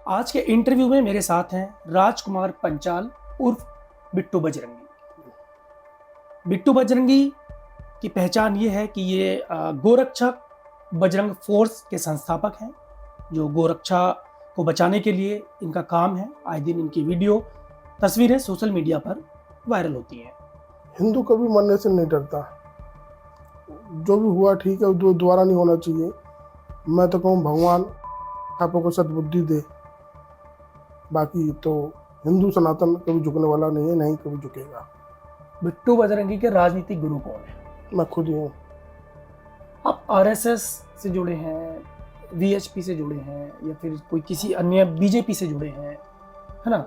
आज के इंटरव्यू में मेरे साथ हैं राजकुमार पंचाल उर्फ बिट्टू बजरंगी। बिट्टू बजरंगी की पहचान ये है कि ये गोरक्षक बजरंग फोर्स के संस्थापक हैं, जो गोरक्षा को बचाने के लिए इनका काम है। आए दिन इनकी वीडियो तस्वीरें सोशल मीडिया पर वायरल होती हैं। हिंदू कभी मरने से नहीं डरता। जो भी हुआ ठीक है, दोबारा नहीं होना चाहिए। मैं तो कहूँ भगवान आपको सद्बुद्धि दे। बाकी तो हिंदू सनातन कभी झुकने वाला नहीं है, नहीं कभी झुकेगा। बिट्टू बजरंगी के राजनीतिक गुरु कौन है? मैं खुद ही हूँ। आप आरएसएस से जुड़े हैं, वीएचपी से जुड़े हैं, या फिर कोई किसी अन्य बीजेपी से जुड़े हैं, है ना?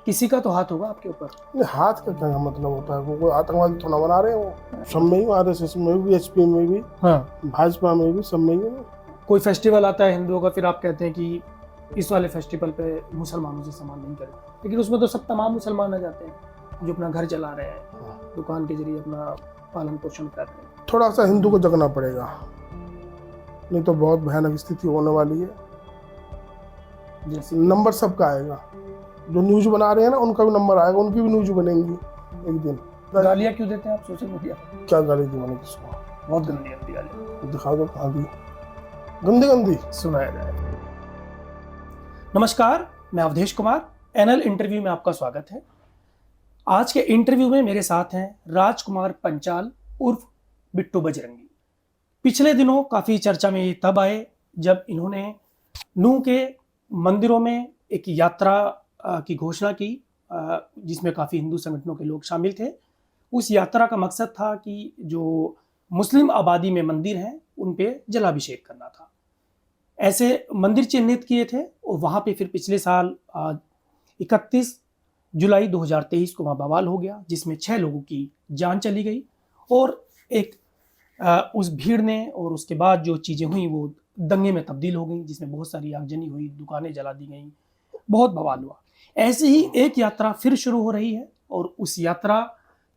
किसी का तो हाथ होगा आपके ऊपर। हाथ का क्या मतलब होता है? कोई आतंकवादी थोड़ा बना रहे हो। सब में ही, आरएसएस में भी, वीएचपी में भी, हाँ, भाजपा में भी, सब में ही है। कोई फेस्टिवल आता है हिंदुओं का, फिर आप कहते हैं कि इस वाले फेस्टिवल पे मुसलमानों से सम्मान नहीं करें, लेकिन उसमें तो सब तमाम मुसलमान आ जाते हैं जो अपना घर चला रहे हैं, दुकान के जरिए अपना पालन पोषण कर रहे हैं। थोड़ा सा हिंदू को जगना पड़ेगा, नहीं तो बहुत भयानक स्थिति होने वाली है। जैसे नंबर सबका आएगा। जो न्यूज बना रहे हैं ना, उनका भी नंबर आएगा, उनकी भी न्यूज बनेंगी एक दिन। गालियाँ क्यों देते हैं आप सोशल मीडिया पर? क्या गाली दी मैंने किसको? बहुत गंदी गंदी गालियाँ। दिखा दो कहाँ दी। गंदी गंदी सुनाया जाए। नमस्कार, मैं अवधेश कुमार, एनएल इंटरव्यू में आपका स्वागत है। आज के इंटरव्यू में मेरे साथ हैं राजकुमार पंचाल उर्फ बिट्टू बजरंगी। पिछले दिनों काफ़ी चर्चा में ये तब आए जब इन्होंने नूह के मंदिरों में एक यात्रा की घोषणा की, जिसमें काफ़ी हिंदू संगठनों के लोग शामिल थे। उस यात्रा का मकसद था कि जो मुस्लिम आबादी में मंदिर हैं उन पे जलाभिषेक करना था। ऐसे मंदिर चिन्हित किए थे और वहाँ पे फिर पिछले साल 31 जुलाई 2023 को वहाँ बवाल हो गया, जिसमें 6 लोगों की जान चली गई। और एक उस भीड़ ने और उसके बाद जो चीज़ें हुई वो दंगे में तब्दील हो गई, जिसमें बहुत सारी आगजनी हुई, दुकानें जला दी गई, बहुत बवाल हुआ। ऐसे ही एक यात्रा फिर शुरू हो रही है और उस यात्रा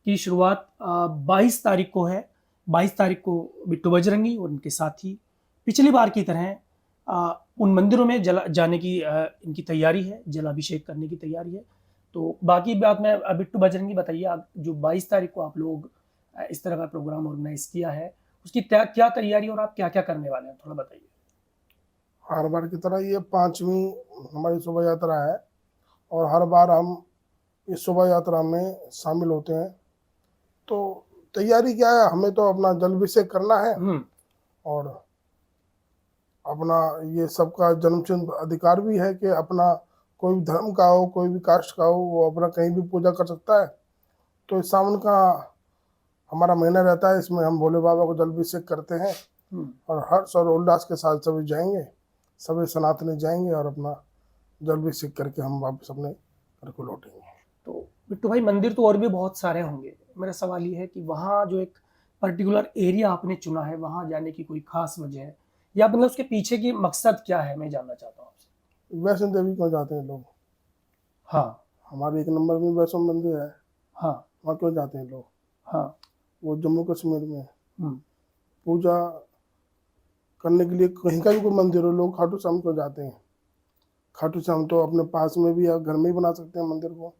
की शुरुआत 22 तारीख को है। 22 तारीख को बिट्टू बजरंगी और उनके साथी पिछली बार की तरह उन मंदिरों में जाने की इनकी तैयारी है, जलाभिषेक करने की तैयारी है। तो बाकी बात में बिट्टू बजरंगी बताइए, जो 22 तारीख को आप लोग इस तरह का प्रोग्राम ऑर्गेनाइज किया है, उसकी क्या तैयारी और आप क्या क्या करने वाले हैं, थोड़ा बताइए। हर बार की तरह ये 5वीं हमारी शोभा यात्रा है और हर बार हम इस शोभा यात्रा में शामिल होते हैं। तो तैयारी क्या है, हमें तो अपना जलाभिषेक करना है और अपना ये सबका जन्मसिद्ध अधिकार भी है कि अपना कोई भी धर्म का हो, कोई भी कास्ट का हो, वो अपना कहीं भी पूजा कर सकता है। तो इस सावन का हमारा महीना रहता है, इसमें हम भोले बाबा को जलाभिषेक करते हैं और हर्ष और उल्लास के साथ सभी जाएंगे, सभी सनातनी जाएंगे और अपना जलाभिषेक करके हम वापस अपने घर को लौटेंगे। तो बिट्टू भाई, मंदिर तो और भी बहुत सारे होंगे। मेरा सवाल ये है कि वहाँ जो एक पर्टिकुलर एरिया आपने चुना है, वहाँ जाने की कोई खास वजह है या मतलब उसके पीछे की मकसद क्या है, मैं जानना चाहता हूँ आपसे। वैष्णो देवी क्यों जाते हैं लोग? हाँ, हमारे 1 नंबर में वैष्णो मंदिर है, हाँ, वहाँ क्यों जाते हैं लोग? हाँ, वो जम्मू कश्मीर में पूजा करने के लिए कहीं का भी कोई मंदिर हो, लोग खाटू श्याम को जाते हैं। खाटू श्याम तो अपने पास में भी या घर में ही बना सकते हैं मंदिर को,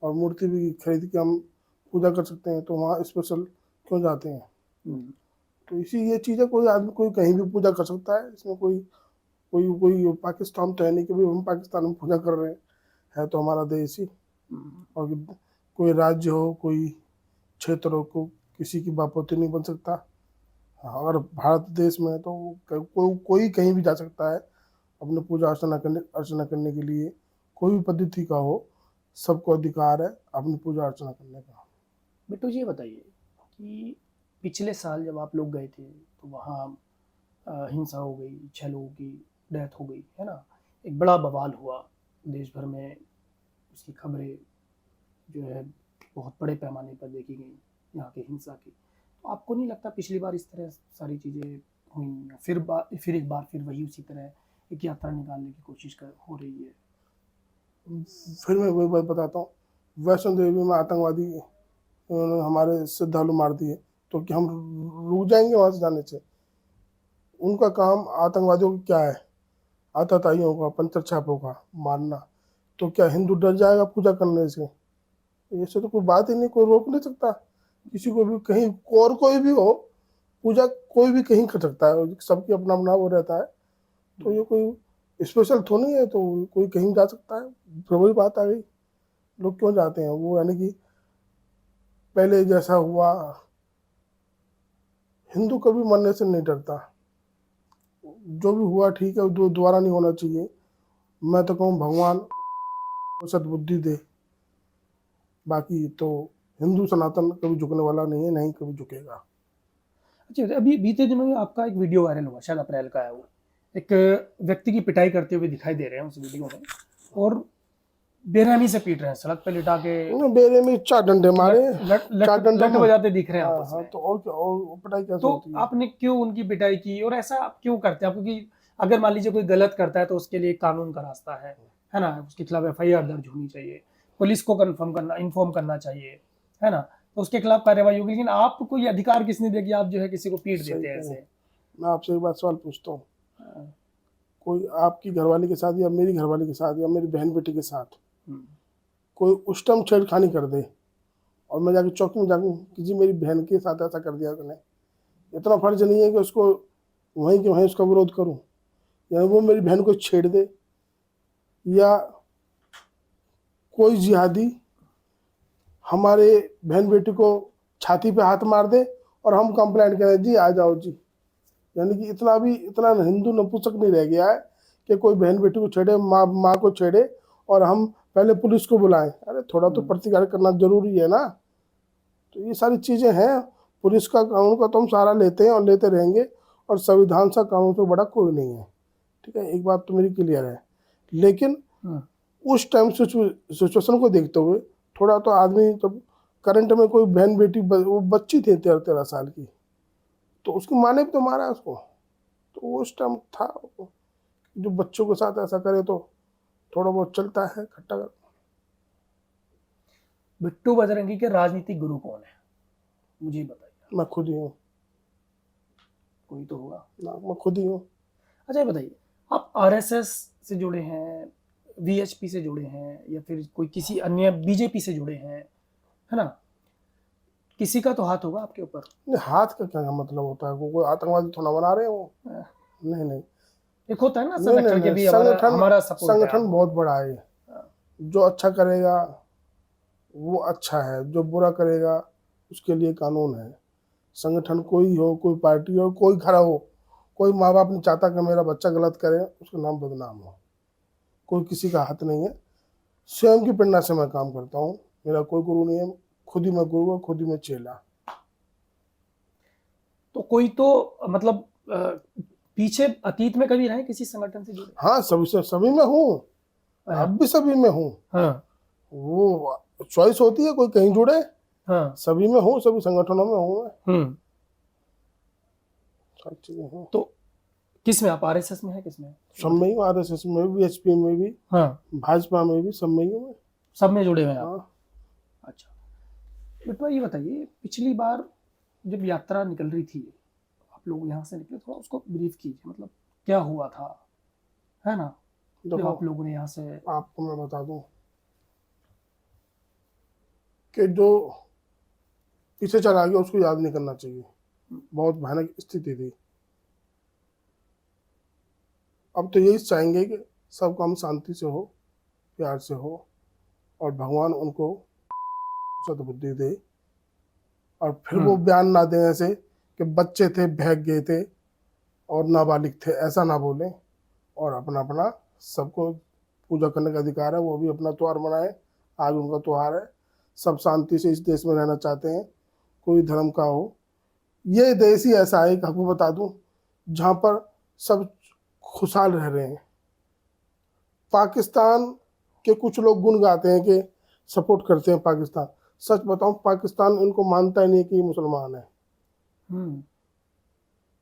और मूर्ति भी खरीद के हम पूजा कर सकते हैं। तो वहाँ स्पेशल क्यों जाते हैं? तो इसी ये चीज़ है, कोई आदमी कोई कहीं भी पूजा कर सकता है। इसमें कोई कोई कोई पाकिस्तान तो है नहीं कि भी हम पाकिस्तान में पूजा कर रहे हैं, है तो हमारा देश ही। और कोई राज्य हो, कोई क्षेत्र हो, को किसी की बापोती नहीं बन सकता। अगर भारत देश में है तो कोई कहीं भी जा सकता है अपने पूजा अर्चना करने के लिए। कोई भी पद्धति का हो, सबको अधिकार है अपनी पूजा अर्चना करने का। बिट्टू जी बताइए कि पिछले साल जब आप लोग गए थे तो वहाँ हिंसा हो गई, 6 लोगों की डेथ हो गई, है ना? एक बड़ा बवाल हुआ देश भर में, उसकी खबरें जो है बहुत बड़े पैमाने पर देखी गई यहाँ की हिंसा की। तो आपको नहीं लगता पिछली बार इस तरह सारी चीज़ें हुई, फिर एक बार वही उसी तरह एक यात्रा निकालने की कोशिश हो रही है? फिर मैं वही बात बताता हूँ, वैष्णो देवी में आतंकवादी उन्होंने हमारे श्रद्धालु मार दिए, तो क्या हम रुक जाएंगे वहाँ से जाने से? उनका काम आतंकवादियों को क्या है? आतताइयों का, पंचर छापों का मारना, तो क्या हिंदू डर जाएगा पूजा करने से? ऐसे तो कोई बात ही नहीं, कोई रोक नहीं सकता किसी को भी, कहीं और कोई भी हो, पूजा कोई भी कहीं कर सकता है, सबकी अपना अपना वो रहता है। तो ये कोई स्पेशल तो नहीं है, तो कोई कहीं जा सकता है। फिर वही बात आ गई, लोग क्यों जाते हैं वो, यानी कि पहले जैसा हुआ, हिंदू कभी मरने से नहीं डरता। जो भी हुआ ठीक है, दोबारा नहीं होना चाहिए। मैं तो कहूँ भगवान को सद्बुद्धि दे, बाकी तो हिंदू सनातन कभी झुकने वाला नहीं है, नहीं कभी झुकेगा। अच्छा, अभी बीते दिनों में आपका एक वीडियो वायरल हुआ, शायद अप्रैल का है वो, एक व्यक्ति की पिटाई करते हुए दिखाई दे रहे हैं उस वीडियो में, और बेरहमी से पीट रहे हैं, सड़क पे लिटा के बेरे में 4 डंडे मारे, चार डंडे लट बजाते दिख रहे हैं हाँ आपस हाँ, में। तो और क्या, और पिटाई कैसे तो होती है? आपने क्यों उनकी पिटाई की, और ऐसा आप क्यों करते हैं? क्योंकि अगर मान लीजिए कोई गलत करता है तो उसके लिए कानून का रास्ता है ना, उसके खिलाफ एफआईआर दर्ज होनी चाहिए, पुलिस को इन्फॉर्म करना चाहिए, है ना, तो उसके खिलाफ कार्रवाई होगी। लेकिन आपको ये अधिकार किसने दिया कि आप जो है किसी को पीट सही देते हैं कह रहे ऐसे? हैं। मैं आपसे एक बात सवाल पूछता हूँ, कोई आपकी घरवाली के साथ या मेरी घरवाली के साथ या मेरी बहन बेटी के साथ हम्म, कोई उस टाइम छेड़खानी कर दे, और मैं जाके चौकी में जाऊँ कि जी मेरी बहन के साथ ऐसा कर दिया उसने, इतना फर्ज नहीं है कि उसको वहीं के वहीं उसका विरोध करूं? या वो मेरी बहन को छेड़ दे, या कोई जिहादी हमारे बहन बेटी को छाती पे हाथ मार दे और हम कंप्लेंट करें जी आ जाओ जी। यानी कि इतना हिंदू नपुंसक नहीं रह गया है कि कोई बहन बेटी को छेड़े, माँ को छेड़े और हम पहले पुलिस को बुलाएं। अरे थोड़ा तो प्रतिकार करना जरूरी है ना। तो ये सारी चीजें हैं, पुलिस का कानून का तो हम सहारा लेते हैं और लेते रहेंगे, और संविधान सा कानून से बड़ा कोई नहीं है। ठीक है, एक बात तो मेरी क्लियर है। लेकिन उस टाइम सिचुएशन को देखते हुए थोड़ा तो आदमी, तो करंट में कोई बहन बेटी वो बच्ची थी 13 साल की, तो उसकी माँ ने भी तो मारा उसको। तो उस टाइम था, जो बच्चों के साथ ऐसा करे तो थोड़ा बहुत चलता है खट्टा। बिट्टू बजरंगी के राजनीतिक गुरु कौन है, मुझे बताइए। मैं खुद ही हूँ कोई तो होगा ना, मैं खुद ही हूँ। अच्छा, ये बताइए, आप आरएसएस से जुड़े हैं, वीएचपी से जुड़े हैं, या फिर कोई किसी अन्य बीजेपी से जुड़े हैं, है ना, किसी का तो हाथ होगा आपके ऊपर। नहीं, हाथ का क्या मतलब होता है? कोई आतंकवादी थोड़ा बना रहे हो? नहीं नहीं एक होता है ना नहीं नहीं संगठन के नहीं, भी, हमारा हमारा सपोर्ट है संगठन आपको। बहुत बड़ा है। जो अच्छा करेगा वो अच्छा है, जो बुरा करेगा उसके लिए कानून है। संगठन कोई हो, कोई पार्टी हो, कोई खड़ा हो, कोई माँ बाप नहीं चाहता कि मेरा बच्चा गलत करे, उसका नाम बदनाम हो। कोई किसी का हाथ नहीं है। स्वयं की प्रेरणा से मैं काम करता हूँ, मेरा कोई गुरु नहीं है, खुद ही मैं गुरु, खुद ही मैं चेला। तो कोई तो मतलब पीछे अतीत में कभी रहे किसी संगठन से जुड़े? हाँ, सभी में हूँ, अब भी सभी में हूँ। हाँ वो चॉइस होती है, कोई कहीं जुड़े, हाँ। सभी में हूँ, सभी संगठनों में हूँ मैं, हम्म। सब चीजें हूँ। तो किस में आप, आरएसएस में है, किस में? सब में ही, आरएसएस में भी, एचपी में भी, हाँ, भाजपा में भी, सब में ही हूँ मैं। सब में जुड़े हुए हैं आप। हाँ, अच्छा, बिट्टू ये बताइए, पिछली बार जब यात्रा निकल रही थी, आप लोग यहाँ से निकले, थोड़ा उसको ब्रीफ कीजिए, मतलब क्या हुआ था, है ना, जब देखो आप लोगों ने यहाँ से। आपको मैं बता दूं कि जो पीछे चला गया उसको याद नहीं करना चाहिए। बहुत भयानक स्थिति थी। अब तो यही चाहेंगे कि सब काम शांति से हो, प्यार से हो, और भगवान उनको सद्बुद्धि दे, और फिर वो बयान ना दें ऐसे कि बच्चे थे भाग गए थे और नाबालिग थे, ऐसा ना बोलें। और अपना अपना सबको पूजा करने का अधिकार है, वो भी अपना त्यौहार मनाए, आज उनका त्यौहार है। सब शांति से इस देश में रहना चाहते हैं, कोई धर्म का हो। ये देश ही ऐसा है कि आपको बता दूं, जहाँ पर सब खुशहाल रह रहे हैं। पाकिस्तान के कुछ लोग गुण गाते हैं कि सपोर्ट करते हैं पाकिस्तान। सच बताऊं, पाकिस्तान इनको मानता ही नहीं कि ये मुसलमान है,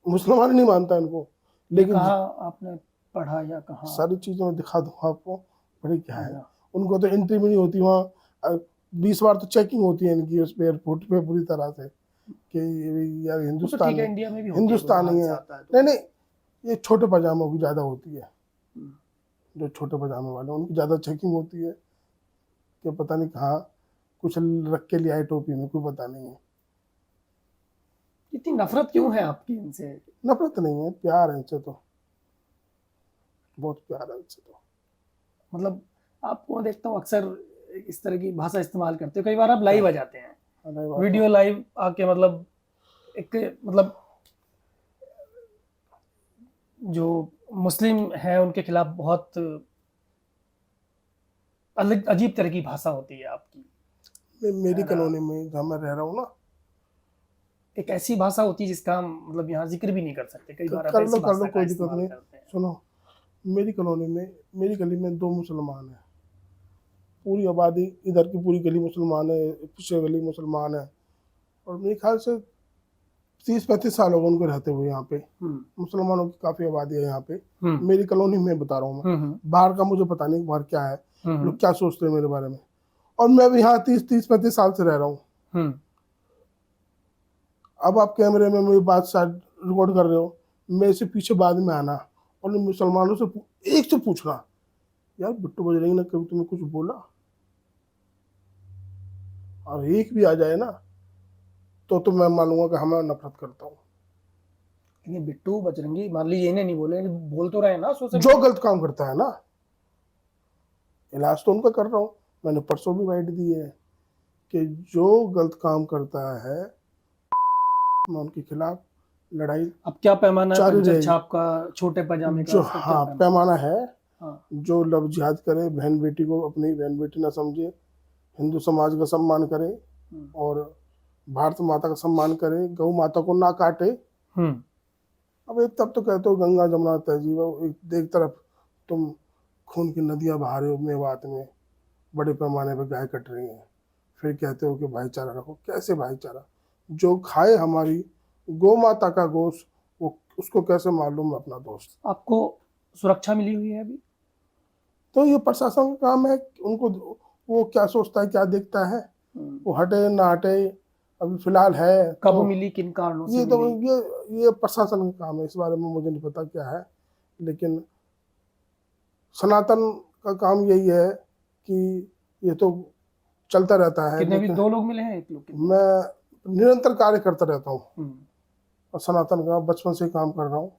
मुसलमान नहीं मानता इनको। लेकिन कहा आपने पढ़ा या कहा? सारी चीजें मैं दिखा दूंगा आपको, बड़ी क्या है। उनको तो एंट्री भी नहीं होती वहाँ, 20 बार तो चेकिंग होती है इनकी उस पे, एयरपोर्ट पे पूरी तरह से कि यार हिंदुस्तान ठीक है, है, इंडिया में भी होती है, हिंदुस्तानी बाहर से है। आता है तो। नहीं नहीं, ये छोटे पजामों की ज्यादा होती है, जो छोटे पजामे वाले, उनकी ज़्यादा चेकिंग होती है कि पता नहीं कहाँ कुछ रख के लिया है टोपी में, कोई पता नहीं है। इतनी नफरत क्यों है आपकी इनसे? नफरत नहीं है, प्यार है इनसे तो, बहुत प्यार है इनसे तो। मतलब आपको देखता हूँ अक्सर इस तरह की भाषा इस्तेमाल करते हो, कई बार आप लाइव आ जाते हैं, अरे बाप रे। वीडियो लाइव आके मतलब एक मतलब जो मुस्लिम है उनके खिलाफ बहुत अलग अजीब तरह की भाषा होती है आपकी। मेरी और, कॉलोनी में जहाँ मैं रह रहा हूँ ना, एक ऐसी भाषा होती है जिसका हम मतलब यहाँ जिक्र भी नहीं कर सकते, कई बार आप कर ऐसी लो भाषा का कोई दिक्कत इस्तेमाल नहीं। करते हैं। सुनो, मेरी कॉलोनी में, मेरी गली में 2 मुसलमान हैं, पूरी आबादी इधर की पूरी गली मुसलमान है, पीछे गली मुसलमान है, और मेरे ख्याल से 30-35 साल हो गए उनको रहते हुए यहाँ पे। मुसलमानों की काफ़ी आबादी है यहाँ पे, मेरी कॉलोनी में बता रहा हूँ मैं, बाहर का मुझे पता नहीं बाहर क्या है, लोग क्या सोचते हैं मेरे बारे में। और मैं भी यहाँ 30-35 साल से रह रहा हूँ। अब आप कैमरे में मेरी बात शायद रिकॉर्ड कर रहे हो, मेरे से पीछे बाद में आना और उन मुसलमानों से एक से पूछना, यार बिट्टू बजरंगी ने कभी तुम्हें कुछ बोला? और एक भी आ जाए ना तो मैं मानूंगा कि हाँ मैं नफरत करता हूँ। लेकिन बिट्टू बजरंगी मान लीजिए इन्हें नहीं बोले, बोल तो रहे हैं ना सोशल जो गलत काम करता है ना, इलाज तो उनका कर रहा हूँ, मैंने परसों भी बाइट दी है कि जो गलत काम करता है मैं उनके खिलाफ लड़ाई अब क्या पैमाना है जारी पंचर रहेगी। छाप का, छोटे पजामे का, जो उसका क्या हाँ पैमाना? पैमाना है, हाँ। जो लव जिहाद करे, बहन बेटी को अपनी बहन बेटी ना समझे, हिंदू समाज का सम्मान करे और भारत माता का सम्मान करे, गौ माता को ना काटे। अब एक तरफ तो कहते हो गंगा जमुना तहजीब, एक तरफ तुम खून की नदियां बहा रहे हो मेवात में, बड़े पैमाने पर गाय कट रही हैं, फिर कहते हो कि भाईचारा रखो। कैसे भाईचारा? जो खाए हमारी गौ माता का गोश्त, वो उसको कैसे मालूम है अपना दोस्त? आपको सुरक्षा मिली हुई है अभी? तो ये प्रशासन का काम है, उनको वो क्या सोचता है, क्या देखता है, वो हटे ना हटे। अभी फिलहाल है कब तो मिली, किन कारणों से ये तो मिली? ये प्रशासन का काम है, इस बारे में मुझे नहीं पता क्या है, लेकिन सनातन का काम यही है कि ये तो चलता रहता है। कितने भी लेकिन 2 लोग मिले हैं, 1 लोग? मैं निरंतर कार्य करता रहता हूँ हम्म। और सनातन का बचपन से काम कर रहा हूँ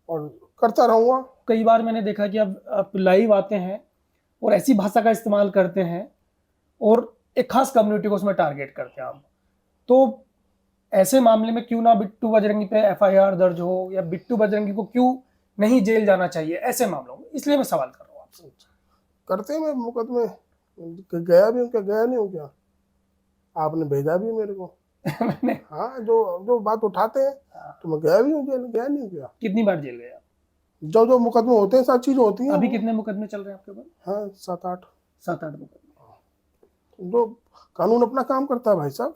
और करता रहूँगा। कई बार मैंने देखा कि अब आप लाइव आते हैं और ऐसी भाषा का इस्तेमाल करते हैं और एक खास कम्युनिटी को उसमें टारगेट करते हैं आप, तो ऐसे मामले में क्यों ना बिट्टू बजरंगी पे एफआईआर दर्ज हो, या बिट्टू बजरंगी को क्यों नहीं जेल जाना चाहिए ऐसे मामलों में? इसलिए मैं सवाल कर रहा हूँ आपसे। करते हैं, मैं मुकदमे गया भी हूँ क्या, गया नहीं हूँ क्या? आपने भेजा भी मेरे को। मैंने हाँ, जो जो बात उठाते हैं तो मैं गया भी हूँ जेल, गया नहीं हूँ क्या? कितनी बार जेल गए आप? जो जो मुकदमे होते हैं, सब चीज़ें होती हैं। अभी कितने मुकदमे चल रहे हैं आपके ऊपर? हाँ, 7-8। 7-8 मुकदमे। जो कानून अपना काम करता है भाई साहब,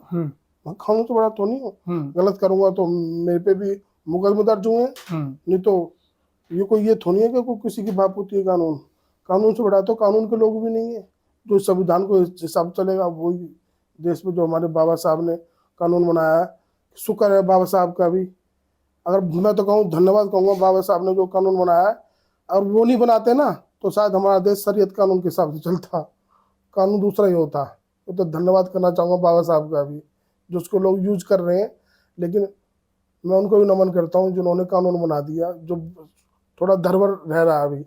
मैं कानून से बड़ा तो नहीं हूँ। गलत करूंगा तो मेरे पे भी मुकदमे दर्ज हुए, नहीं तो ये थोड़ी है कि कोई किसी की बाप होती है। कानून, कानून से बड़ा तो कानून के लोग भी नहीं है। जो संविधान को हिसाब चलेगा वही देश में, जो हमारे बाबा साहब ने कानून बनाया है, शुक्र है बाबा साहब का भी। अगर मैं तो कहूँ धन्यवाद कहूँगा बाबा साहब ने जो कानून बनाया है, और वो नहीं बनाते ना तो शायद हमारा देश शरीयत कानून के हिसाब से चलता, कानून दूसरा ही होता। तो धन्यवाद करना चाहूँगा बाबा साहब का भी, जो उसको लोग यूज कर रहे हैं। लेकिन मैं उनको भी नमन करता हूँ जिन्होंने कानून बना दिया, जो थोड़ा धरवर रह रहा है अभी।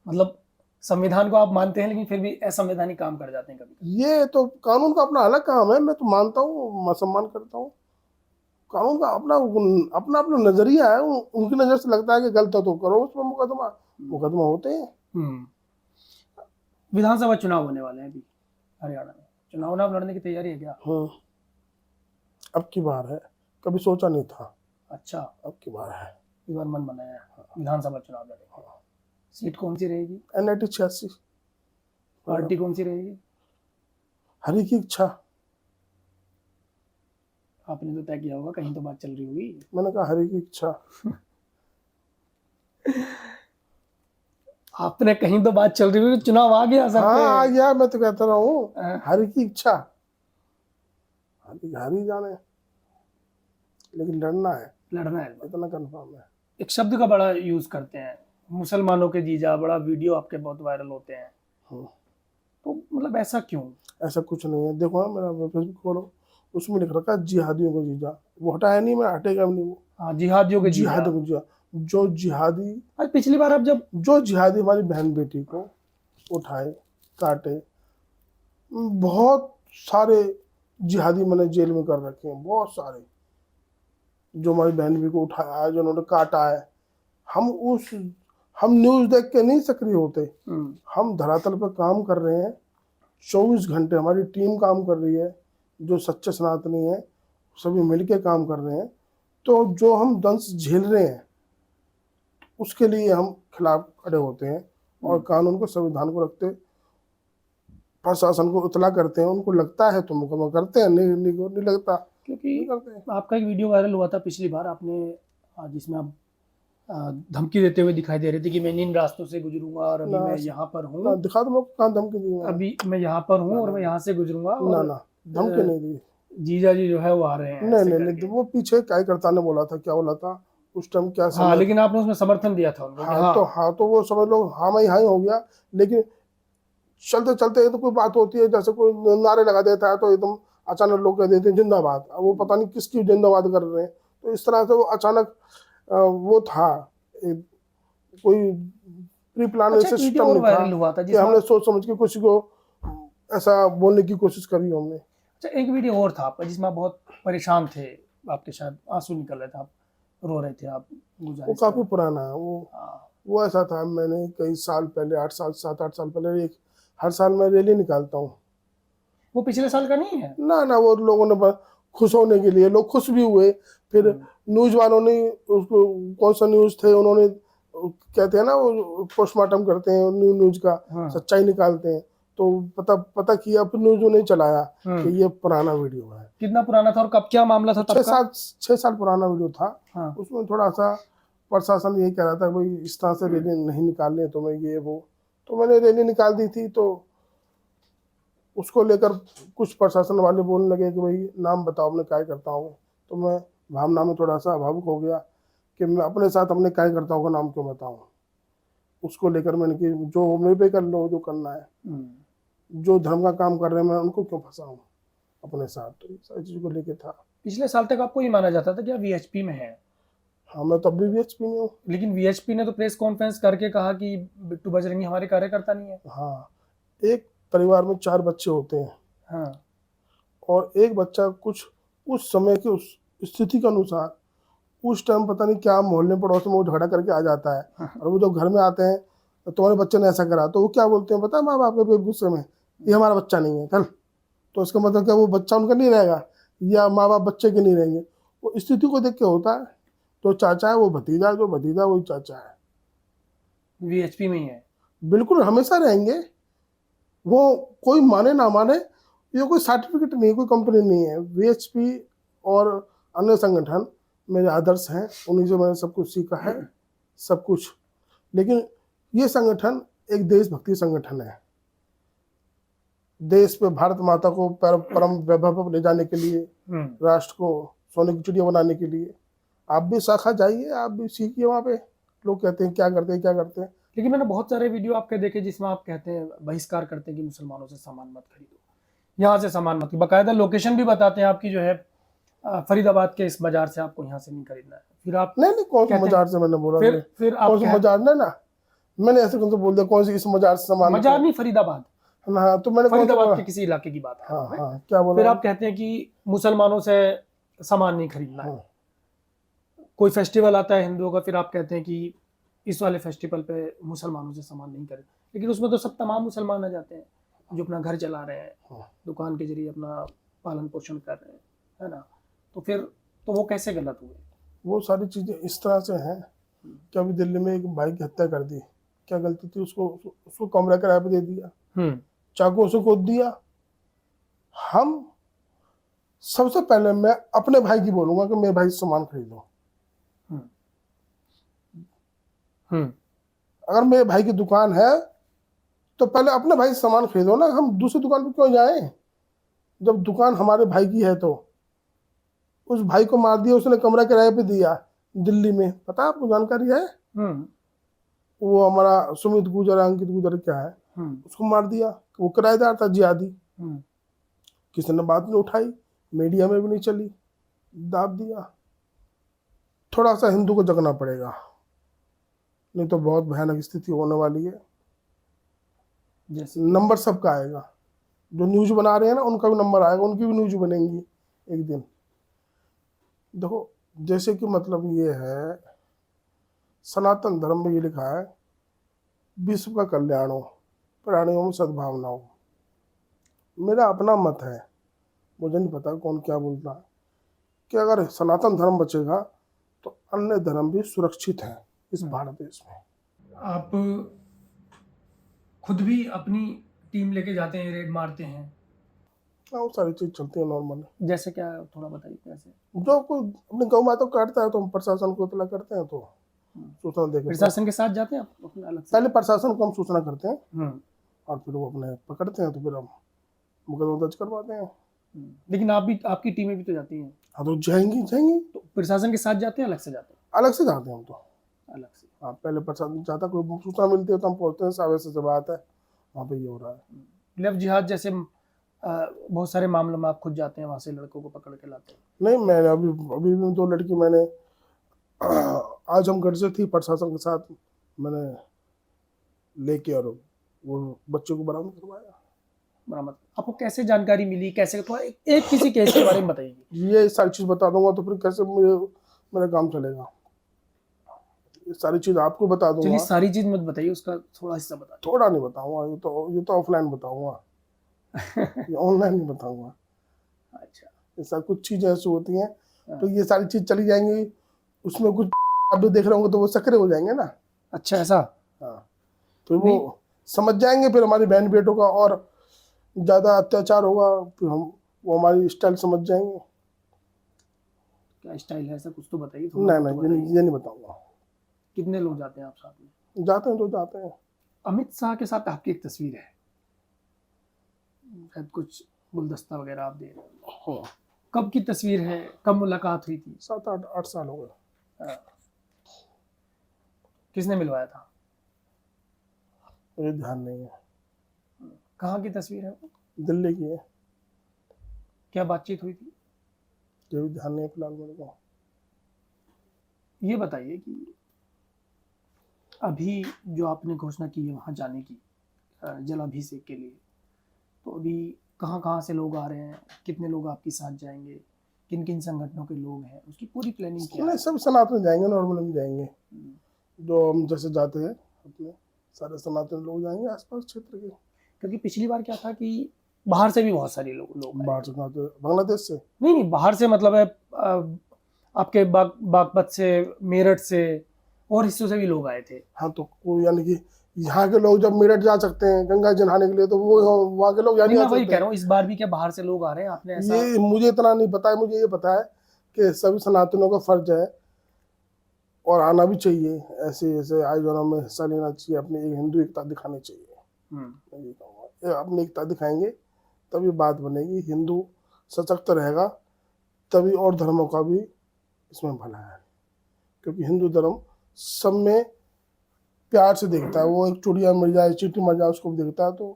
मतलब संविधान को आप मानते हैं लेकिन फिर भी असंवैधानिक काम कर जाते हैं कभी? ये तो कानून का अपना अलग काम है, मैं तो मानता हूँ, मैं सम्मान करता हूँ। कानून का अपना अपना अपना नजरिया है, उनकी नजर से लगता है कि गलत है तो करो उस पर मुकदमा होते हैं। विधानसभा चुनाव होने वाले हैं अभी हरियाणा में, चुनाव लड़ने की तैयारी है क्या? अब की बार है, कभी सोचा नहीं था। अच्छा, अब की बार है, इस बार मन बनाया है विधानसभा चुनाव लड़ेंगे। सीट कौन सी रहेगी? NIT 86। पार्टी कौन सी रहेगी? हरि की इच्छा। आपने तो तय किया होगा, कहीं तो बात चल रही होगी। मैंने कहा हरि की इच्छा। आपने कहीं तो बात चल रही होगी, चुनाव आ गया सर पे। हाँ, आ गया, मैं तो कहता रहा हूँ हरि की इच्छा। हरि जाने, लेकिन लड़ना है, लड़ना है, इतना कंफर्म है। एक शब्द का बड़ा यूज करते हैं मुसलमानों के जीजा, बड़ा वीडियो आपके बहुत वायरल होते हैं, हाँ। तो मतलब ऐसा क्यों? ऐसा कुछ नहीं है, देखो ना मेरा फेसबुक खोलो, उसमें लिख रखा है जिहादियों को जीजा, वो हटाया नहीं, मैं हटेगा भी नहीं वो। हाँ, जिहादियों के जीजा। जिहादियों को जीजा, जो जिहादी, आज पिछली बार आप जब जो जिहादी हमारी बहन बेटी को उठाए, काटे, बहुत सारे जिहादी मैंने जेल में कर रखे हैं, बहुत सारे, जो हमारी बहन बेटी को उठाया है, जो उन्होंने काटा है। हम न्यूज देख के नहीं सक्रिय होते, हम धरातल पर काम कर रहे हैं, 24 घंटे हमारी टीम काम कर रही है, जो सच्चे सनातनी है सभी मिलके काम कर रहे हैं। तो जो हम दंश झेल रहे हैं उसके लिए हम खिलाफ खड़े होते हैं और कानून को, संविधान को रखते, प्रशासन को इतला करते हैं, उनको लगता है तो मुकदमा करते हैं, नहीं लगता क्योंकि नहीं करते हैं। आपका एक वीडियो वायरल हुआ था पिछली बार, आपने जिसमें आप धमकी देते हुए दिखाई दे रहे थे कि मैं इन रास्तों से गुजरूंगा और अभी मैं यहाँ पर ना हूँ, दिखा दो, मैं कहाँ धमकी दी? अभी मैं यहाँ पर हूँ और मैं यहाँ से गुजरूंगा ना और ना, धमकी नहीं दी। जीजा जी जो है वो आ रहे हैं, नहीं ऐसे नहीं करके। नहीं, वो पीछे कार्यकर्ता ने बोला था, क्या बोला था उस टाइम, क्या हाँ, समय? लेकिन आपने उसमें समर्थन दिया था उनको कि हाँ, हाँ तो वो समझ लो हाँ में हाँ ही हो गया। लेकिन चलते चलते तो कोई बात होती है, जैसे कोई नारे लगा देता है तो एकदम अचानक लोग कह देते हैं जिंदाबाद, अब वो पता नहीं किसकी जिंदाबाद कर रहे हैं। तो इस तरह से वो अचानक वो था, कोई प्री प्लान अच्छा, एक वीडियो सिस्टम और नहीं था वायरल हुआ था कि जिसमें हमने सोच समझ के किसी को ऐसा बोलने की कोशिश करी हमने। अच्छा, एक वीडियो और था आपका जिसमें आप बहुत परेशान थे, आपके शायद आंसू निकल रहे थे, आप रो रहे थे, आप वो गुजारिश काफी कर पुराना है वो। हाँ, वो ऐसा था, मैंने कई साल पहले, 7-8 साल पहले, एक हर साल मैं रैली निकालता हूँ। वो पिछले साल का नहीं है? ना ना, वो लोगों ने खुश होने के लिए, लोग खुश भी हुए। फिर न्यूज वालों ने उसको, कौन सा न्यूज थे, उन्होंने कहते हैं ना वो पोस्टमार्टम करते हैं न्यूज का, हाँ। सच्चाई निकालते हैं। तो पता किया, फिर न्यूज ने चलाया कि ये पुराना वीडियो है। कितना पुराना था और कब क्या मामला था तब का? 6 साल पुराना वीडियो था। हाँ। उसमें थोड़ा सा प्रशासन यही कह रहा था भाई इस तरह से रैली नहीं निकालनी है तुम्हें, ये वो। तो मैंने रैली निकाल दी थी, तो उसको लेकर कुछ प्रशासन वाले बोलने लगे कि भाई नाम बताओ, अपने कार्यकर्ताओं को। तो मैं भावना में थोड़ा सा भावुक हो गया कि मैं अपने साथ अपने कार्यकर्ताओं का नाम क्यों बताऊं। उसको लेकर मैंने कि जो मेरे पे कर लो, जो करना है, जो धर्म का काम कर रहे हैं, मैं उनको क्यों फंसाऊं अपने साथ। तो सारी चीज़ को लेके था। पिछले साल तक आपको ये माना जाता था कि आप वीएचपी में हैं, हाँ, मैं तब भी वीएचपी में हूँ। लेकिन वीएचपी ने तो प्रेस कॉन्फ्रेंस करके कहा कि बिट्टू बजरंगी हमारे कार्यकर्ता नहीं है। हाँ, एक परिवार में 4 बच्चे होते हैं। हाँ। और एक बच्चा कुछ उस समय की उस स्थिति के अनुसार उस टाइम पता नहीं क्या मोहल्ले पड़ोस में वो झगड़ा करके आ जाता है। और वो जब घर में आते हैं तो तुम्हारे बच्चे ने ऐसा करा, तो वो क्या बोलते हैं पता है माँ बाप के गुस्से में, ये हमारा बच्चा नहीं है चल। तो इसका मतलब क्या, वो बच्चा उनका नहीं रहेगा या माँ बाप बच्चे के नहीं रहेंगे। वो स्थिति को देख के होता है। तो चाचा है वो भतीजा, जो भतीजा वही चाचा है। वीएचपी में ही है। बिल्कुल हमेशा रहेंगे। वो कोई माने ना माने, ये कोई सर्टिफिकेट नहीं है, कोई कंपनी नहीं है। वीएचपी और अन्य संगठन मेरे आदर्श हैं, उन्हीं से मैंने सब कुछ सीखा है, सब कुछ। लेकिन ये संगठन एक देशभक्ति संगठन है। देश पे भारत माता को परम वैभव पर ले जाने के लिए, राष्ट्र को सोने की चिड़िया बनाने के लिए। आप भी शाखा जाइए, आप भी सीखिए वहाँ पे। लोग कहते हैं क्या करते हैं क्या करते हैं। लेकिन मैंने बहुत सारे वीडियो आपके देखे जिसमें आप कहते हैं, बहिष्कार करते हैं कि मुसलमानों से सामान मत खरीदो, यहाँ से सामान मत, बाकायदा लोकेशन भी बताते हैं आपकी जो है फरीदाबाद के इस बाजार से आपको यहाँ से नहीं खरीदना है। फिर आप नहीं कौन सी मजार से मैंने बोला? फिर आप कौन सी मजार? ना मैंने ऐसे कौन सा बोल दिया कौन सी इस मजार से सामान? मजार नहीं, फरीदाबाद। हाँ, तो मैंने फरीदाबाद के किसी इलाके की बात है। हाँ, क्या बोला? फिर आप कहते हैं कि मुसलमानों से सामान नहीं खरीदना है। कोई फेस्टिवल आता है हिंदुओं का, फिर आप कहते हैं कि इस वाले फेस्टिवल पे मुसलमानों से सामान नहीं खरीद। लेकिन उसमें तो सब तमाम मुसलमान आ जाते हैं जो अपना घर चला रहे हैं, दुकान के जरिए अपना पालन पोषण कर रहे हैं, है ना। तो फिर तो वो कैसे गलत हुए? वो सारी चीजें इस तरह से हैं कि अभी दिल्ली में एक भाई की हत्या कर दी, क्या गलती थी? उसको कमरा किराए पे दे दिया, चाकू से गोद दिया। हम सबसे पहले मैं अपने भाई की बोलूंगा कि मेरे भाई से सामान खरीदो। अगर मेरे भाई की दुकान है तो पहले अपने भाई से सामान खरीदो ना। हम दूसरी दुकान पे क्यों जाएं? जब दुकान हमारे भाई की है तो उस भाई को मार दिया, उसने कमरा किराए पे दिया दिल्ली में, पता है आपको? जानकारी है? वो हमारा सुमित गुजर, अंकित गुजर क्या है, उसको मार दिया। वो किराएदार था जिहादी, किसी ने बात नहीं उठाई, मीडिया में भी नहीं चली, दाब दिया। थोड़ा सा हिंदू को जगना पड़ेगा, नहीं तो बहुत भयानक स्थिति होने वाली है। जैसे नंबर सबका आएगा, जो न्यूज बना रहे हैं ना उनका भी नंबर आएगा, उनकी भी न्यूज बनेंगी एक दिन। देखो जैसे कि मतलब ये है, सनातन धर्म में ये लिखा है, विश्व का कल्याण हो, प्राणियों में सद्भावना हो। मेरा अपना मत है, मुझे नहीं पता कौन क्या बोलता है, कि अगर सनातन धर्म बचेगा तो अन्य धर्म भी सुरक्षित हैं इस भारत देश में। आप खुद भी अपनी टीम लेके जाते हैं, रेड मारते हैं? हाँ, वो सारी चीज चलती है नॉर्मल। जैसे क्या, थोड़ा बताइए कैसे? जो कोई अपनी गौ माता को काटता है तो हम प्रशासन को इतला करते हैं, तो सूचना देकर प्रशासन के साथ जाते हैं आप अपने अलग से? पहले प्रशासन को हम सूचना करते हैं हम्म, और फिर वो अपने पकड़ते हैं, तो फिर हम मुकदमा दर्ज करवाते हैं। लेकिन आप भी, आपकी टीमें भी तो जाती हैं, हाँ तो जाएंगी जाएंगी, तो प्रशासन के साथ जाते हैं अलग से जाते हैं? अलग से जाते हैं हम तो। अलग से। हाँ, पहले प्रशासन जाता, कोई सूचना मिलती है तो हम पहुंचते हैं, साहब ऐसे बात है वहाँ पे ये हो रहा है। लव जिहाद जैसे बहुत सारे मामलों में आप खुद जाते हैं, वहां से लड़कों को पकड़ के लाते हैं? नहीं, मैंने अभी अभी भी 2 लड़की मैंने आजमगढ़ से थी, प्रशासन के साथ मैंने लेके और वो बच्चे को बरामद करवाया। बरामद। आपको कैसे जानकारी मिली, कैसे, थोड़ा एक किसी केस के बारे में बताइए। ये सारी चीज बता दूंगा तो फिर कैसे मेरा काम चलेगा। ये सारी चीज आपको बता चलिए, दूंगा, सारी चीज मत बताइए, उसका थोड़ा हिस्सा बता थोड़ा नहीं बताऊंगा, ये तो ऑफलाइन बताऊंगा, ये ऑनलाइन नहीं बताऊंगा। अच्छा। ऐसा कुछ चीजें ऐसी होती हैं, तो ये सारी चीज चली जाएंगी, उसमें कुछ आप भी देख रहे होंगे तो वो सक्रिय हो जाएंगे ना। अच्छा, ऐसा? हाँ, तो वो समझ जाएंगे, फिर हमारी बहन बेटों का और ज्यादा अत्याचार होगा, फिर हम वो हमारी स्टाइल समझ जाएंगे। क्या स्टाइल है, ऐसा कुछ तो बताइए नहीं थोड़ा। नहीं, ये नहीं बताऊंगा। कितने लोग जाते हैं आप साथ में? जाते हैं तो जाते हैं। अमित शाह के साथ आपकी एक तस्वीर है, शायद कुछ गुलदस्ता वगैरह आप दे रहे हो। हाँ, कब की तस्वीर है, कब मुलाकात हुई थी? 7-8 साल हो गए। हाँ। किसने मिलवाया था? मुझे ध्यान नहीं है। कहाँ की तस्वीर है वो? दिल्ली की है। क्या बातचीत हुई थी? ये भी ध्यान नहीं है फिलहाल मेरे को। ये बताइए कि अभी जो आपने घोषणा की है वहाँ जाने की, जलाभिषेक के लिए, तो अभी कहाँ कहाँ से लोग आ रहे हैं, कितने लोग आपके साथ जाएंगे, किन किन संगठनों के लोग हैं, उसकी पूरी प्लानिंग क्या है? नहीं, सब सनातन जाएंगे, नॉर्मल में जाएंगे, जो हम जैसे जाते हैं अपने सारे सनातन लोग जाएंगे आसपास क्षेत्र के। क्योंकि पिछली बार क्या था कि बाहर से भी बहुत सारे लोग आए बाहर थे। से कहाँ, तो बांग्लादेश से। नहीं, बाहर से मतलब है आपके बागपत से, मेरठ से और हिस्सों से भी लोग आए थे। हाँ, तो कोई यानी कि यहाँ के लोग जब मेरठ जा सकते हैं गंगा जी नहाने के लिए, तो वो वहाँ के लोग यहाँ नहीं, नहीं मैं आ वही सकते। कह रहा हूँ, इस बार भी क्या बाहर से लोग आ रहे हैं? आपने ऐसा? ये मुझे इतना नहीं पता है, मुझे ये पता है कि सभी सनातनों का फर्ज है और आना भी चाहिए, ऐसे ऐसे आयोजनों में हिस्सा लेना चाहिए, अपनी एक हिंदू एकता दिखानी चाहिए। मैं ये कहूँगा, अपनी एकता दिखाएंगे तभी बात बनेगी, हिंदू सशक्त रहेगा, तभी और धर्मों का भी इसमें भला है। क्योंकि हिंदू धर्म सब में प्यार से देखता है, वो एक चुड़िया मर जाए, चींटी मर जाए, उसको भी देखता है। तो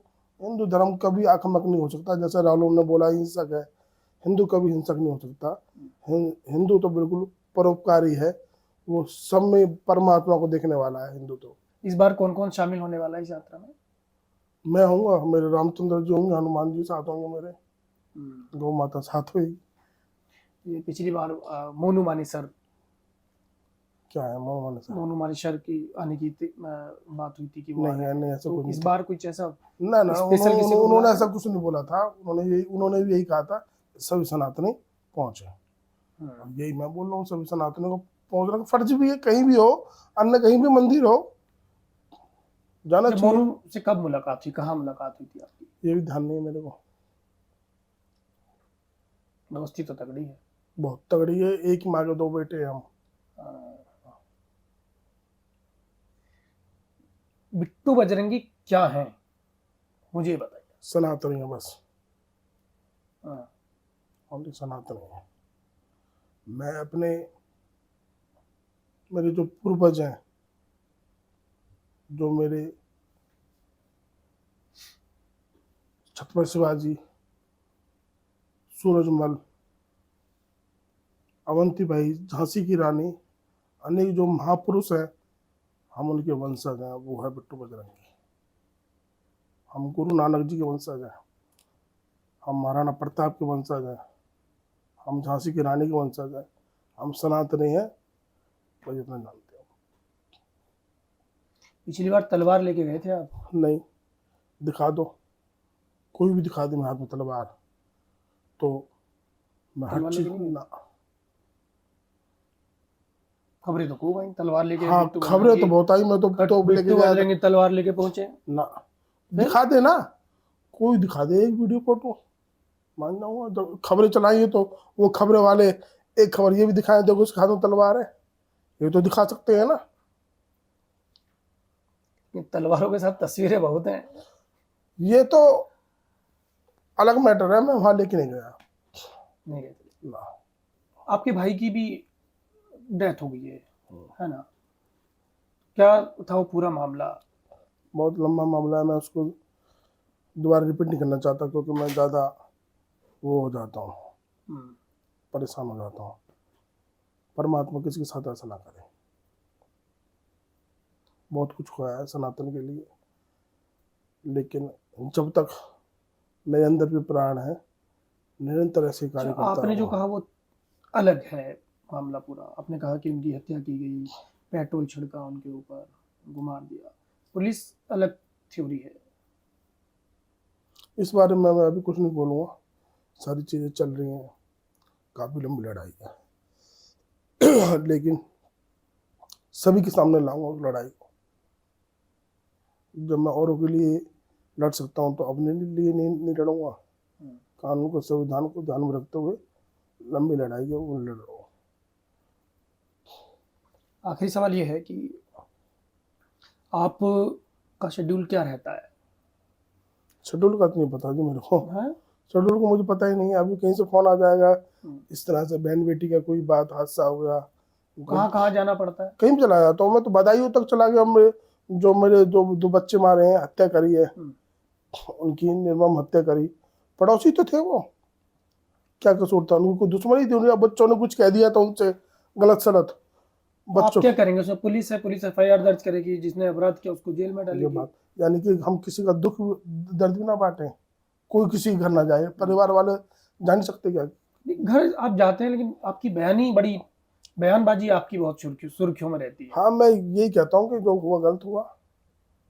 हिंदू धर्म कभी आक्रामक नहीं हो सकता, जैसे राहुल ने बोला हिंसक है, हिंदू कभी हिंसक नहीं हो सकता। हिंदू तो बिल्कुल परोपकारी है, वो सब में परमात्मा को देखने वाला है हिंदू तो। इस बार कौन कौन शामिल होने वाला है इस यात्रा में? मैं होऊंगा, मेरे रामचंद्र जी होंगे, हनुमान जी साथ होंगे, मेरे गौ माता साथ हुई। ये पिछली बार मोनू मानेसर, क्या है मोहम्मद साहब? मोनू मानेसर की आने की बात हुई थी कि वो आ रहे हैं। नहीं, ऐसा तो कुछ इस नहीं। बार कुछ ऐसा ना स्पेशल किसी को उन्होंने बुलाया? ऐसा कुछ नहीं बोला था, उन्होंने भी यही कहा था सभी सनातनी पहुंचे। यही मैं बोल रहा हूँ, सभी सनातनों को पहुंचने का फर्ज भी है, कहीं भी हो, अन्य कहीं भी मंदिर हो, जाना जब चाहिए। मोनू से कब मुलाकात हुई, कहाँ मुलाकात हुई थी आपकी? ये भी ध्यान नहीं है मेरे को। दोस्ती तो तगड़ी है। बहुत तगड़ी है, एक ही माँ के 2 बेटे हैं हम। बिट्टू बजरंगी क्या है, मुझे ये बताइए। सनातनी है बस, हाँ, ओनली सनातनी है। मैं अपने, मेरे जो पूर्वज हैं जो मेरे छत्रपति शिवाजी, सूरजमल, अवंती भाई, झांसी की रानी, अनेक जो महापुरुष हैं, हम उनके वंशज हैं। वो है बिट्टू बजरंगी। हम गुरु नानक जी के वंशज हैं, हम महाराणा प्रताप के वंशज हैं, हम झांसी की रानी के वंशज हैं, हम सनातनी हैं। बस इतना जानते हो। पिछली बार तलवार लेके गए थे आप? नहीं, दिखा दो, कोई भी दिखा दे मेरे हाथ में तलवार तो मैं हर तलवार चीज लेके नहीं? ना। खबरें तो खूब आई तलवार लेके हाँ, बिट्टू खबरें तो बजरंगी- बहुत आई। मैं तो लेके बिट्टू गया था। बजरंगी तलवार लेके पहुंचे। ना, दिखा दे ना, कोई दिखा दे एक वीडियो फोटो, मान जाऊंगा। जब खबरें चलाई तो वो खबरें वाले एक खबर ये भी दिखाए, देखो उसके हाथ में तलवार है, ये तो दिखा सकते हैं ना। इन तलवारों के साथ तस्वीरें बहुत हैं। ये तो अलग मैटर है, मैं वहां लेके नहीं गया। नहीं गए थे। ना, आपके भाई की भी डेथ हो गई है ना? क्या था वो पूरा मामला? बहुत लंबा मामला है, मैं उसको दोबारा रिपीट नहीं करना चाहता क्योंकि मैं ज़्यादा वो हो जाता हूँ, हम्म, परेशान हो जाता हूँ। परमात्मा किसी के साथ ऐसा ना करे। बहुत कुछ खोया है सनातन के लिए, लेकिन जब तक मेरे अंदर भी प्राण है, निरंतर ऐसे कार्य अच्छा, करता आपने जो रहूंगा। कहा वो अलग है मामला पूरा। आपने कहा कि उनकी हत्या की गई, पेट्रोल छिड़का उनके ऊपर, घुमा दिया। पुलिस अलग थ्योरी है। इस बारे में मैं अभी कुछ नहीं बोलूँगा। सारी चीज़ें चल रही हैं, काफ़ी लंबी लड़ाई है लेकिन सभी के सामने लाऊंगा उस लड़ाई को। जब मैं औरों के लिए लड़ सकता हूँ तो अपने लिए नहीं लड़ूंगा। कानून को, संविधान को ध्यान में रखते हुए लंबी लड़ाई है वो लड़ रहा हूँ। आखिरी सवाल ये है कि आप का शेड्यूल क्या रहता है? शेड्यूल का तो नहीं पता जी मेरे को। हैं? शेड्यूल को मुझे पता ही नहीं है। अभी कहीं से फोन आ जाएगा, हम्म। इस तरह से बहन बेटी का कोई बात, हादसा हो गया, कहाँ कहाँ जाना पड़ता है? कहीं भी चला जाता हूँ मैं तो। बदायूं तक चला गया। मेरे जो दो बच्चे मारे हैं, हत्या करी है, उनकी निर्मम हत्या करी, पड़ोसी तो थे वो, क्या कसूर था उनको? दुश्मनी थी उनका। बच्चों ने कुछ कह दिया था उनसे गलत सलत। आप बच्चों क्या करेंगे उसमें? पुलिस है, पुलिस एफआईआर दर्ज करेगी, जिसने अपराध किया उसको जेल में ये डालेगी। बात, यानी कि हम किसी का दुख दर्द भी ना बांटे, कोई किसी के घर ना जाए, परिवार वाले जान नहीं सकते क्या? घर आप जाते हैं लेकिन आपकी बयानबाजी आपकी बहुत सुर्खियों में रहती है। हाँ, मैं यही कहता हूँ कि जो हुआ गलत हुआ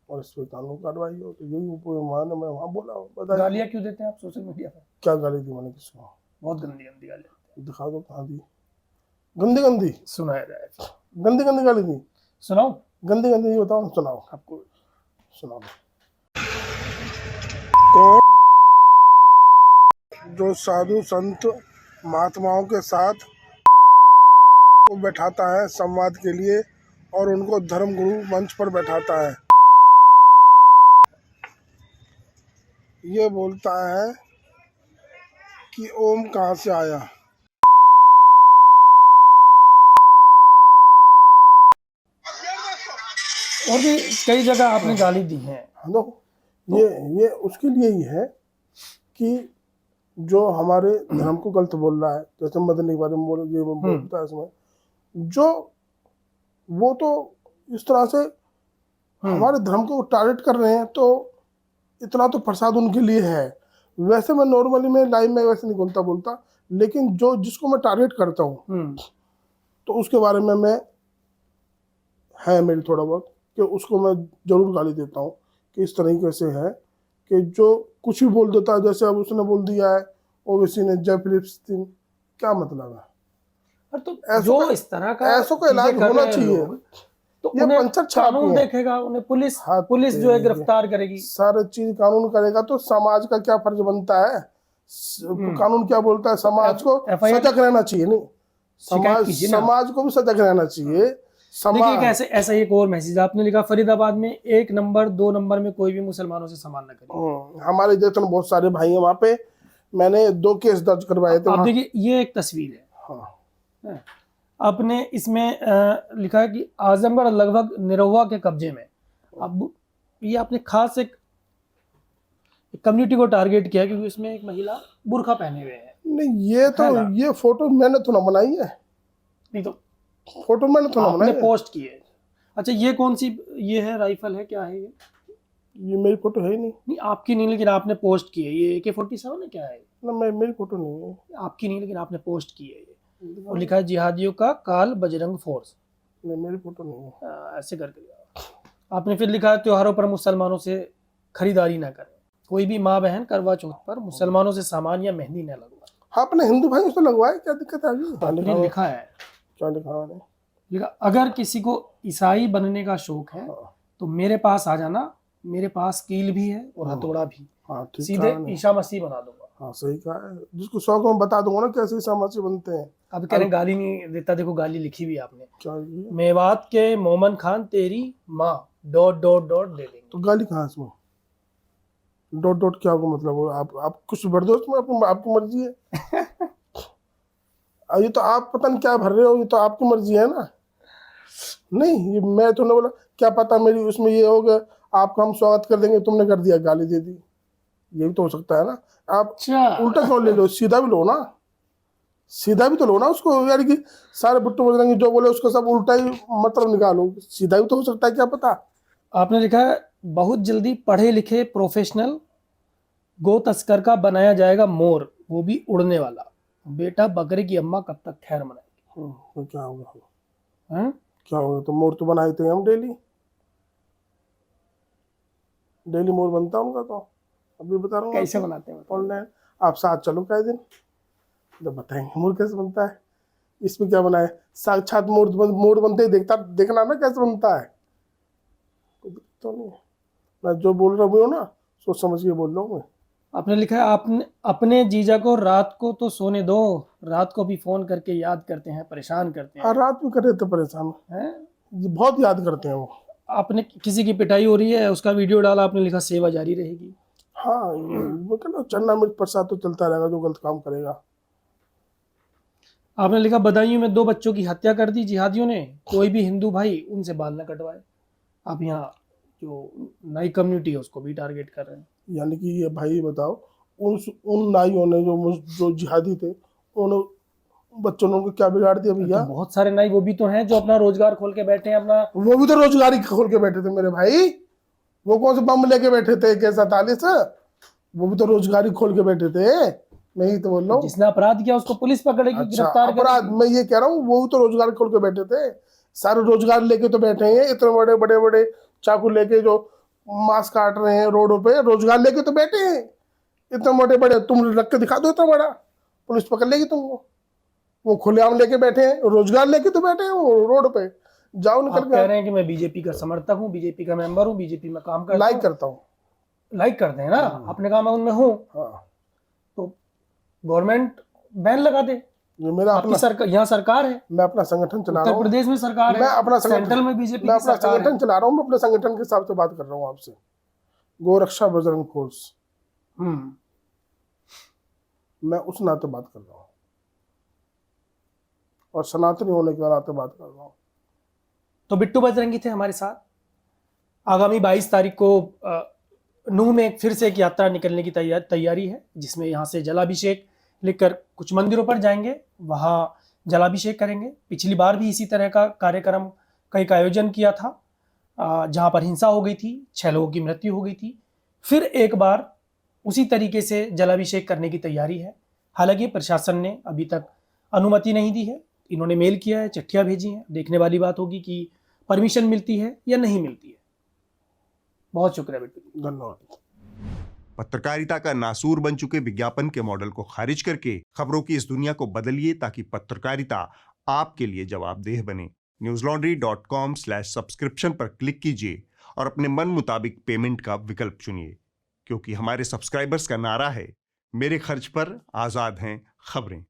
और इस पर कानून कार्रवाई हो। तो यही मैं वहाँ बोला हूँ। बताइए, गालियाँ क्यों देते हैं आप सोशल मीडिया पर? क्या गाली दी मैंने किसको? बहुत गंदी गंदी गालियाँ। दिखा दो कहाँ दी। गंदी गंदी सुनाया जाए? गंदी गंदी गाली दी। सुनाओ गंदी गंदी बताओ ना, सुनाओ। आपको। सुनाओ। कौन जो साधु संत महात्माओं के साथ को बैठाता है संवाद के लिए और उनको धर्म गुरु मंच पर बैठाता है, ये बोलता है कि ओम कहाँ से आया। और भी कई जगह आपने गाली दी है। हेलो, ये उसके लिए ही है कि जो हमारे धर्म को गलत बोल रहा है, जैसे मदनी के बारे में बोलता है इसमें, जो वो तो इस तरह से हमारे धर्म को टारगेट कर रहे हैं, तो इतना तो प्रसाद उनके लिए है। वैसे मैं नॉर्मली में लाइव में वैसे नहीं बोलता, लेकिन जो जिसको मैं टारगेट करता हूँ तो उसके बारे में मैं है मेरी थोड़ा बहुत कि उसको मैं जरूर गाली देता हूँ कि इस तरीके से है कि जो कुछ भी बोल देता है। जैसे अब उसने बोल दिया है ओवैसी ने जय फिलिस्तीन, क्या मतलब है? और तो जो इस तरह का ऐसों का इलाज चीजें कर होना रहे हैं चाहिए। लोग, तो ये उन्हें पंचर छापी कानून है। देखेगा, उन्हें पुलिस हाँ, जो है गिरफ्तार करेगी। सारे चीज कानून करेगा तो समाज का क्या फर्ज बनता है? कानून क्या बोलता है? समाज को सजग रहना चाहिए। नहीं, समाज को भी सजग रहना चाहिए। देखिए ऐसा एक और मैसेज आपने लिखा, फरीदाबाद में 1 नंबर 2 नंबर में कोई भी मुसलमानों से सवाल न करे। हमारे जैसे बहुत सारे भाई हैं वहाँ पे, मैंने 2 केस दर्ज करवाए थे। आप देखिए, ये एक तस्वीर है। हाँ। आपने इसमें लिखा है कि आजमगढ़ लगभग निरहुआ के कब्जे में। अब ये आपने खास एक कम्युनिटी को टारगेट किया क्योंकि इसमें एक महिला बुर्का पहने हुए है। नहीं ये तो, है ना? ये फोटो मैंने तो ना बनाई है, नहीं तो फोटो मैंने तो ना आपने बनाई है। पोस्ट की है। अच्छा ये कौन सी, ये है राइफल है, क्या है ये मेरी फोटो है ही नहीं। नहीं आपकी नहीं, लेकिन आपने पोस्ट की है। ये AK-47 है, क्या है? ना मेरी फोटो नहीं है। आपकी नहीं, लेकिन आपने पोस्ट की है ये, और लिखा है जिहादियों का काल बजरंग फोर्स। नहीं मेरी फोटो नहीं है। ऐसे करके आपने फिर लिखा है त्योहारों पर मुसलमानों से खरीदारी ना करें, कोई भी माँ बहन करवा चौथ पर मुसलमानों से सामान या मेहंदी न लगवाए। हाँ अपने हिंदू भाई उसको लगवाए, क्या दिक्कत आ गई? आपने लिखा है, क्या लिखा है? लिखा अगर किसी को ईसाई बनने का शौक है तो मेरे पास आ जाना, मेरे पास कील भी है और हथौड़ा भी, हाँ ठीक सीधे है। ईसा मसीह बना दूंगा। हाँ सही कहा है, जिसको शौक मैं बता दूंगा ना कैसे समाज बनते हैं। अब कह रहे हैं गाली नहीं देता, देखो गाली लिखी भी आपने, क्या ये? मेवात के मोमन खान तेरी माँ ... दे देंगे। तो गाली कहाँ इसमें? डॉट डॉट क्या होगा मतलब? आप कुछ भर दो उसमें, आपकी मर्जी है। ये तो आप पता नहीं क्या भर रहे हो, ये तो आपकी मर्जी है ना। नहीं ये मैं तो नहीं बोला, क्या पता मेरी उसमें ये हो गया, आपका हम स्वागत कर देंगे, तुमने कर दिया गाली दे दी, ये भी तो हो सकता है ना। आप उल्टा क्यों ले लो, सीधा भी लो ना, सीधा भी तो लो ना उसको, यानी कि सारे बिट्टू बजरंगी जो बोले उसको सब उल्टा ही मतलब निकालो, सीधा भी तो हो सकता है, क्या पता। आपने लिखा है बहुत जल्दी पढ़े लिखे प्रोफेशनल गो तस्कर का बनाया जाएगा मोर, वो भी उड़ने वाला। बेटा बकरे की अम्मा कब तक खैर मनाएगी? तो क्या होगा? हैं? क्या होगा? तो मोर तो बनाए थे हम, डेली डेली मोर बनता है उनका, तो अभी बता रहा हूँ। कैसे बनाते हैं? ऑनलाइन आप साथ चलो कई दिन तो बताएंगे मोर कैसे बनता है। इसमें क्या बनाए, साक्षात मोर बनते ही देखना ना कैसे बनता है। तो नहीं, मैं जो बोल रहा हूँ ना सोच समझ के बोल रहा हूँ मैं। आपने लिखा है आपने अपने जीजा को रात को तो सोने दो, रात को भी फोन करके याद करते हैं, परेशान करते हैं। हाँ रात में करे तो परेशान हैं? बहुत याद करते हैं वो। आपने किसी की पिटाई हो रही है, उसका वीडियो डाला, आपने लिखा सेवा जारी रहेगी। हाँ वो कहना चन्ना मिर्च प्रसाद तो चलता रहेगा, जो गलत काम करेगा। आपने लिखा बदायूं में 2 बच्चों की हत्या कर दी जिहादियों ने, कोई भी हिंदू भाई उनसे बाल न कटवाए। आप यहाँ जो नई कम्युनिटी है उसको भी टारगेट कर रहे हैं। यानी कि ये भाई बताओ, उन नाइयों ने जो जिहादी थे, उन बच्चों ने उनको क्या बिगाड़ दिया भैया? तो बहुत सारे नाई वो भी तो हैं जो अपना रोजगार खोल के बैठे हैं अपना। वो भी तो रोजगारी खोल के बैठे थे मेरे भाई, वो कौन से बम लेके बैठे थे AK-47? वो भी तो रोजगारी खोल के बैठे थे, मैं ही तो बोल रहा हूँ। जिसने अपराध किया उसको पुलिस पकड़ेगी, अच्छा, गिरफ्तार अपराध करेगी। मैं ये कह रहा हूँ, वो भी तो रोजगार खोल के बैठे थे, सारे रोजगार लेके तो बैठे हैं, इतने बड़े बड़े बड़े चाकू लेके जो मांस काट रहे हैं रोडों पे, रोजगार लेके तो बैठे हैं इतने बड़े बड़े। तुम रख के दिखा दो इतना बड़ा, पुलिस पकड़ लेगी तुमको। वो खुलेआम लेके बैठे हैं, रोजगार लेके तो बैठे हैं वो रोड पे, जाओ निकल आप कह रहे हैं कि मैं बीजेपी का समर्थक हूँ, बीजेपी का मेंबर हूँ, बीजेपी में काम करता हूँ, लाइक करता हूँ। लाइक करते हैं ना, अपने काम में उनमें हूँ, हाँ तो गवर्नमेंट बैन लगा दे। ये मेरा आपकी अपना सरकार, यहाँ सरकार है, मैं अपना संगठन चला रहा उत्तर हूँ, प्रदेश में सरकार मैं है, अपना सेंट्रल में बीजेपी मैं की अपना सरकार है। संगठन चला रहा हूँ, मैं अपने संगठन के हिसाब से बात कर रहा हूँ आपसे। गोरक्षा बजरंग फोर्स, मैं उस नाते बात कर रहा हूँ और सनातनी होने के नाते बात कर रहा हूँ। तो बिट्टू बजरंगी थे हमारे साथ। आगामी 22 तारीख को नूह में फिर से एक यात्रा निकलने की तैयारी है, जिसमें यहाँ से जलाभिषेक लेकर कुछ मंदिरों पर जाएंगे, वहाँ जलाभिषेक करेंगे। पिछली बार भी इसी तरह का कार्यक्रम का एक आयोजन किया था, जहाँ पर हिंसा हो गई थी, 6 लोगों की मृत्यु हो गई थी। फिर एक बार उसी तरीके से जलाभिषेक करने की तैयारी है। हालांकि प्रशासन ने अभी तक अनुमति नहीं दी है, इन्होंने मेल किया है, चिट्ठियाँ भेजी हैं, देखने वाली बात होगी कि परमिशन मिलती है या नहीं मिलती है। बहुत शुक्रिया बिट्टू, धन्यवाद। पत्रकारिता का नासूर बन चुके विज्ञापन के मॉडल को खारिज करके खबरों की इस दुनिया को बदलिए, ताकि पत्रकारिता आपके लिए जवाबदेह बने। newslaundry.com/subscription पर क्लिक कीजिए और अपने मन मुताबिक पेमेंट का विकल्प चुनिए, क्योंकि हमारे सब्सक्राइबर्स का नारा है, मेरे खर्च पर आजाद हैं खबरें।